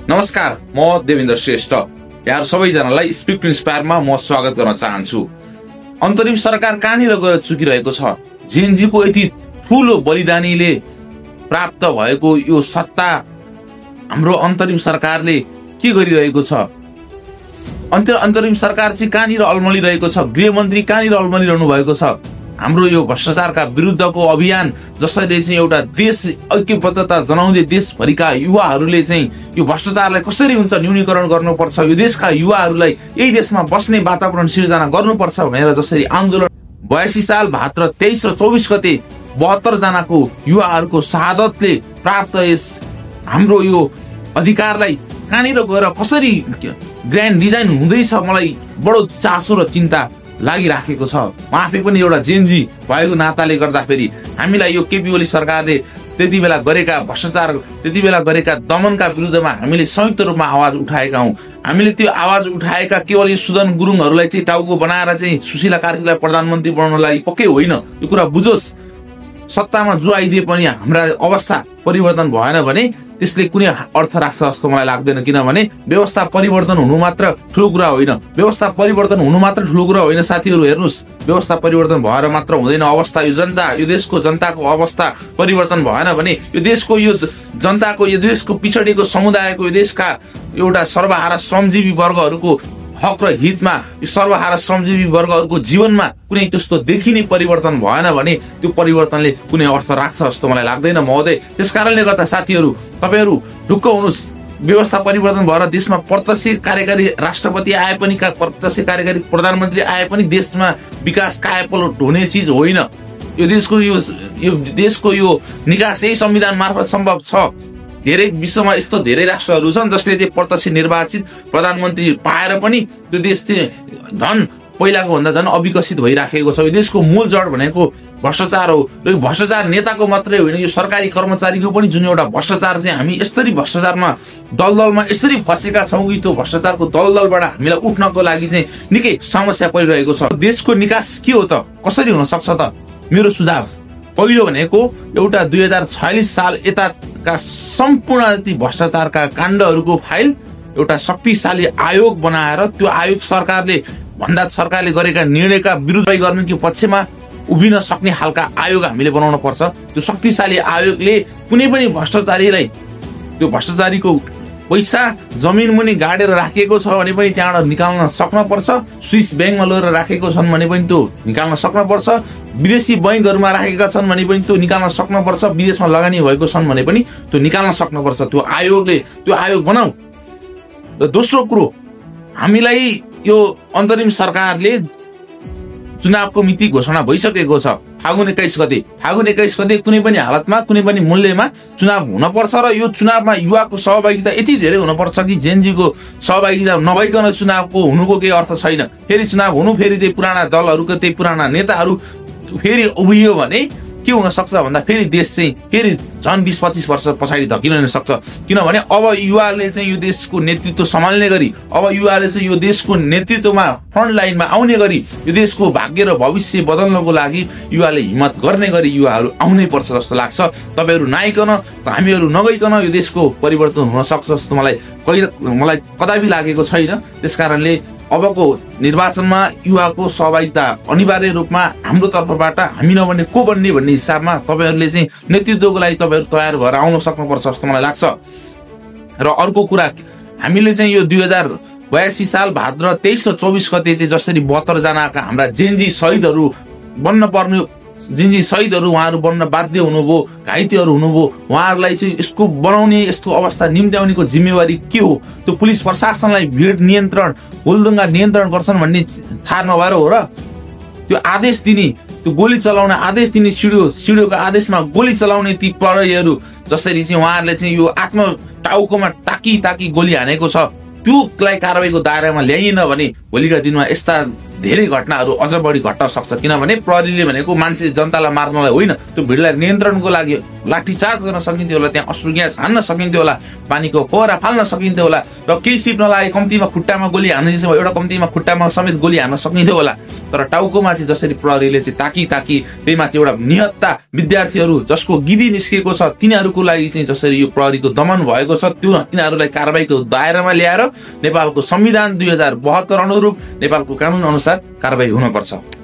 नमस्कार, म देवेन्द्र श्रेष्ठ। यार सबैजनालाई स्पिक टु इन्स्पायरमा म स्वागत गर्न चाहन्छु। अन्तरिम सरकार कहाँनिर गएर चुकिरहेको छ? जेएनजीको यति ठूलो बलिदानीले प्राप्त भएको यो सत्ता हाम्रो अन्तरिम सरकारले के गरिरहेको छ? अन्तरिम सरकार चाहिँ कहाँनिर अल्मलिरहेको छ? गृहमन्त्री कहाँनिर अल्मलिरहनु भएको छ? हाम्रो यो भ्रष्टाचारका विरुद्धको अभियान जसरी चाहिँ एउटा देश ऐक्यबद्धता जनाउँदै देशभरिका युवाहरूले चाहिँ यो भ्रष्टाचारलाई कसरी हुन्छ न्यूनीकरण गर्नुपर्छ, यो देशका युवाहरूलाई यही देशमा बस्ने वातावरण सिर्जना गर्नुपर्छ भनेर जसरी आन्दोलन 82 साल भाद्र 23 र 24 गते 72 जनाको युवाहरूको शहादतले प्राप्त यस हाम्रो यो अधिकारलाई कहाँनिर गएर कसरी ग्रान्ड डिजाइन हुँदैछ, मलाई बडो चासो र चिन्ता लागिराखेको छ। म आफै पनि एउटा जेएनजी भएको नाताले गर्दाखेरि हामीलाई यो केपी ओली सरकारले त्यति बेला गरेका भ्रष्टाचार, त्यति बेला गरेका दमनका विरुद्धमा हामीले संयुक्त रूपमा आवाज उठाएका हौं। हामीले त्यो आवाज उठाएका केवल यो सुदन गुरुङहरूलाई चाहिँ टाउको बनाएर चाहिँ सुशीला कार्कीलाई प्रधानमन्त्री बनाउनलाई पक्कै होइन। यो कुरा बुझोस्, सत्तामा जो आइदिए पनि हाम्रा अवस्था परिवर्तन भएन भने त्यसले कुनै अर्थ राख्छ जस्तो मलाई लाग्दैन। किनभने व्यवस्था परिवर्तन हुनु मात्र ठुलो कुरा होइन, व्यवस्था परिवर्तन हुनु मात्र ठुलो कुरा होइन साथीहरू। हेर्नुहोस्, व्यवस्था परिवर्तन भएर मात्र हुँदैन। अवस्था यो जनता, यो देशको जनताको अवस्था परिवर्तन भएन भने यो देशको यो जनताको, यो देशको पिछडिएको समुदायको, यो देशका एउटा सर्वहारा श्रमजीवी वर्गहरूको हक र हितमा, यो सर्वहारा श्रमजीवी वर्गहरूको जीवनमा कुनै त्यस्तो देखिने परिवर्तन भएन भने त्यो परिवर्तनले कुनै अर्थ राख्छ जस्तो मलाई लाग्दैन महोदय। त्यसकारणले गर्दा साथीहरू, तपाईहरू ढुक्क हुनुहोस्। व्यवस्था परिवर्तन भएर देशमा प्रत्यक्ष कार्यकारी राष्ट्रपति आए पनि, प्रत्यक्ष कार्यकारी प्रधानमन्त्री आए पनि देशमा विकास कायापलट हुने चिज होइन। यो देशको यो निकास यही संविधान मार्फत सम्भव छ। धेरै विश्वमा यस्तो धेरै राष्ट्रहरू छन् जसले चाहिँ प्रत्यक्ष निर्वाचित प्रधानमन्त्री पाएर पनि त्यो देश चाहिँ झन् पहिलाको भन्दा झन् अविकसित भइराखेको छ। यो देशको मूल जड भनेको भ्रष्टाचार हो। र यो भ्रष्टाचार नेताको मात्रै होइन, यो सरकारी कर्मचारीको पनि जुन एउटा भ्रष्टाचार चाहिँ हामी यसरी भ्रष्टाचारमा दलदलमा यसरी फसेका छौँ कि त्यो भ्रष्टाचारको दलदलबाट हामीलाई उठ्नको लागि चाहिँ निकै समस्या परिरहेको छ। देशको निकास के हो त? कसरी हुन सक्छ त? मेरो सुझाव पहिलो भनेको एउटा 2046 साल यताका सम्पूर्ण भ्रष्टाचारका काण्डहरूको फाइल एउटा शक्तिशाली आयोग बनाएर त्यो आयोग सरकारले गरेका निर्णयका विरुद्ध गर्नुको पक्षमा उभिन सक्ने खालका आयोग हामीले बनाउन पर्छ। त्यो शक्तिशाली आयोगले कुनै पनि भ्रष्टाचारीलाई, त्यो भ्रष्टाचारीको पैसा जमिन मुनि गाडेर राखिएको छ भने पनि त्यहाँबाट निकाल्न सक्न पर्छ। स्विस ब्याङ्कमा लगेर राखेको छन् भने पनि त्यो निकाल्न सक्न पर्छ। विदेशी बैंकहरूमा राखेका छन् भने पनि त्यो निकाल्न सक्न पर्छ। विदेशमा लगानी भएको छन् भने पनि त्यो निकाल्न सक्न पर्छ। त्यो आयोग बनाऊ। र दोस्रो कुरो, हामीलाई यो अन्तरिम सरकारले चुनावको मिति घोषणा भइसकेको छ। फागुन 21 गते कुनै पनि हालतमा, कुनै पनि मूल्यमा चुनाव हुनपर्छ र यो चुनावमा युवाको सहभागिता यति धेरै हुनुपर्छ कि जेएनजीको सहभागिता नभइकन चुनावको हुनुको केही अर्थ छैन। फेरि चुनाव हुनु, फेरि त्यही पुराना दलहरूको त्यही पुराना नेताहरू फेरि उभियो भने के हुन सक्छ भन्दा फेरि देश चाहिँ फेरि झन् 20-25 वर्ष पछाडि धकिन सक्छ। किनभने अब युवाले चाहिँ यो देशको नेतृत्व सम्हाल्ने गरी, अब युवाले चाहिँ यो देशको नेतृत्वमा फ्रन्ट लाइनमा आउने गरी, यो देशको भाग्य र भविष्य बदल्नको लागि युवाले हिम्मत गर्ने गरी युवाहरू आउनै पर्छ जस्तो लाग्छ। तपाईहरू नआइकन, हामीहरू नगइकन यो देशको परिवर्तन हुन सक्छ जस्तो मलाई कदापि लागेको छैन। त्यसकारणले अबको निर्वाचनमा युवाको सहभागिता अनिवार्य रूपमा हाम्रो तर्फबाट हामी नबन्ने को बन्ने भन्ने हिसाबमा तपाईहरूले चाहिँ नेतृत्वको लागि तपाईहरू तयार भएर आउन सक्नुपर्छ जस्तो मलाई लाग्छ। र अर्को कुरा, हामीले चाहिँ यो 2082 साल भाद्र 23 र 24 गते चाहिँ जसरी 72 जनाका हाम्रा जेएनजी शहीदहरू उहाँहरू बन्न बाध्य हुनुभयो, घाइतेहरू हुनुभयो, उहाँहरूलाई चाहिँ यसको बनाउने, यस्तो अवस्था निम्त्याउनेको जिम्मेवारी के हो? त्यो पुलिस प्रशासनलाई भिड नियन्त्रण, हुलदुङ्गा नियन्त्रण गर्छन् भन्ने थाहा नभएर हो र? त्यो आदेश दिने, त्यो गोली चलाउने आदेश दिने, सिडिओको आदेशमा गोली चलाउने ती प्रहरीहरू जसरी चाहिँ उहाँहरूले चाहिँ यो आफ्नो टाउकोमा ताकी गोली हानेको छ, त्योलाई कारबाहीको दायरामा ल्याइएन भने भोलिका दिनमा यस्ता धेरै घटनाहरू अझ बढी घट्न सक्छ। किनभने प्रहरीले भनेको मान्छे जनतालाई मार्नलाई होइन, त्यो भिडलाई नियन्त्रणको लागि लाठीचार्ज गर्न सकिन्थ्यो होला, त्यहाँ अश्रु ग्यास हान्न सकिन्थ्यो होला, पानीको फोहरा फाल्न सकिन्थ्यो होला, र केही सिप नलागे कम्तीमा खुट्टामा गोली हान्ने जस्तो एउटा कम्तीमा खुट्टामा समेत गोली हान्न सकिन्थ्यो होला। तर टाउकोमा चाहिँ जसरी प्रहरीले चाहिँ ताकी त्यही माथि एउटा निहत्ता विद्यार्थीहरू जसको गिदी निस्केको छ तिनीहरूको लागि चाहिँ जसरी यो प्रहरीको दमन भएको छ, त्यो तिनीहरूलाई कारबाहीको दायरामा ल्याएर नेपालको संविधान 2072 अनुरूप नेपालको कानून अनुसार कारबाही हुनुपर्छ।